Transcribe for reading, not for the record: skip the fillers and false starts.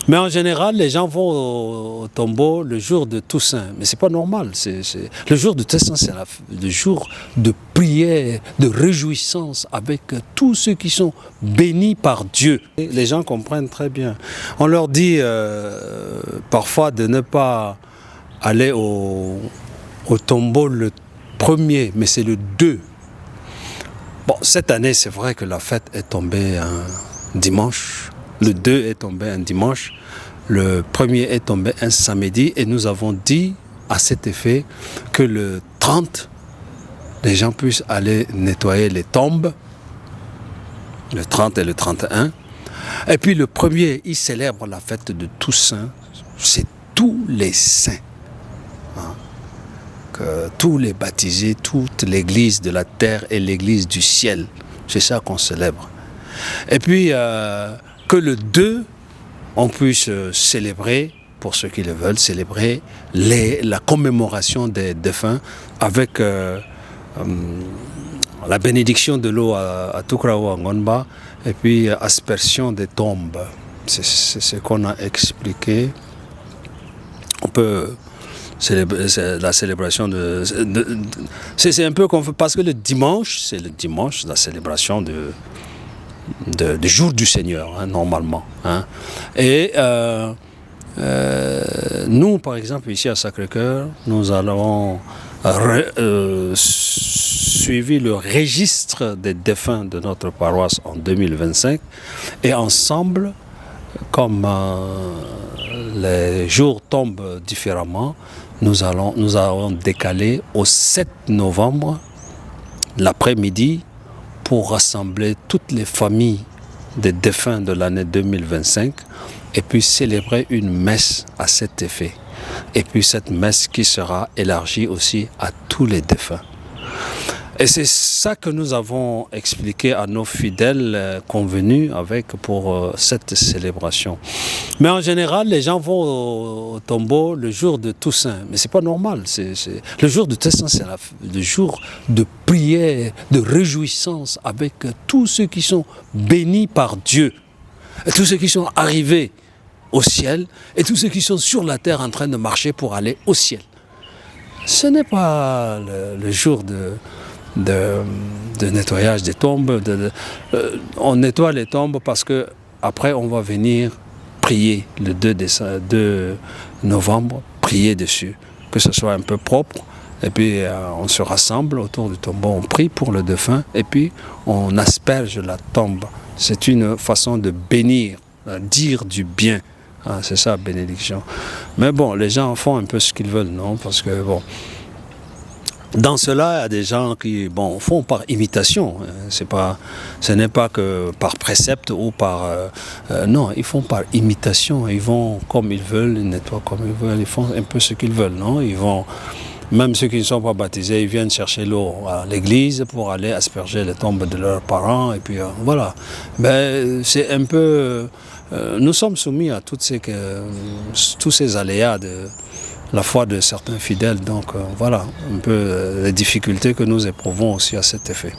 Mais en général, les gens vont au tombeau le jour de Toussaint. Mais c'est pas normal. Le jour de Toussaint, c'est le jour de prière, de réjouissance avec tous ceux qui sont bénis par Dieu. Et les gens comprennent très bien. On leur dit parfois de ne pas aller au tombeau le 1er, mais c'est le 2. Bon, cette année, c'est vrai que la fête est tombée un dimanche. Le 2 est tombé un dimanche. Le 1er est tombé un samedi. Et nous avons dit à cet effet que le 30, les gens puissent aller nettoyer les tombes. Le 30 et le 31. Et puis le 1er, ils célèbrent la fête de Toussaint. C'est tous les saints. Tous les baptisés, toute l'église de la terre et l'église du ciel. C'est ça qu'on célèbre. Et puis, que le 2, on puisse célébrer, pour ceux qui le veulent, célébrer la commémoration des défunts avec la bénédiction de l'eau à Tukrao, à Ngonba, et puis aspersion des tombes. C'est ce qu'on a expliqué. On peut... la célébration c'est un peu confus parce que le dimanche, c'est le dimanche, la célébration du jour du Seigneur, hein, normalement. Hein. Et nous, par exemple, ici à Sacré-Cœur, nous avons suivi le registre des défunts de notre paroisse en 2025 et ensemble, comme les jours tombent différemment, nous avons décalé au 7 novembre, l'après-midi, pour rassembler toutes les familles des défunts de l'année 2025 et puis célébrer une messe à cet effet. Et puis cette messe qui sera élargie aussi à tous les défunts. Et c'est ça que nous avons expliqué à nos fidèles convenus pour cette célébration. Mais en général, les gens vont au tombeau le jour de Toussaint. Mais c'est pas normal. Le jour de Toussaint, c'est le jour de prière, de réjouissance avec tous ceux qui sont bénis par Dieu. Et tous ceux qui sont arrivés au ciel et tous ceux qui sont sur la terre en train de marcher pour aller au ciel. Ce n'est pas le jour de nettoyage des tombes. On nettoie les tombes parce que après on va venir prier le 2 novembre, prier dessus, que ce soit un peu propre. Et puis on se rassemble autour du tombeau, on prie pour le défunt et puis on asperge la tombe. C'est une façon de bénir, dire du bien. Ah, c'est ça, bénédiction. Mais bon, les gens font un peu ce qu'ils veulent, non? Parce que bon... Dans cela, il y a des gens qui font par imitation. Ce n'est pas que par précepte ou par... non, ils font par imitation. Ils vont comme ils veulent, ils nettoient comme ils veulent, ils font un peu ce qu'ils veulent. Non, ils vont, même ceux qui ne sont pas baptisés, ils viennent chercher l'eau à l'église pour aller asperger les tombes de leurs parents. Et puis voilà. Ben, c'est un peu... nous sommes soumis à tous ces aléas de la foi de certains fidèles. Donc voilà, un peu les difficultés que nous éprouvons aussi à cet effet.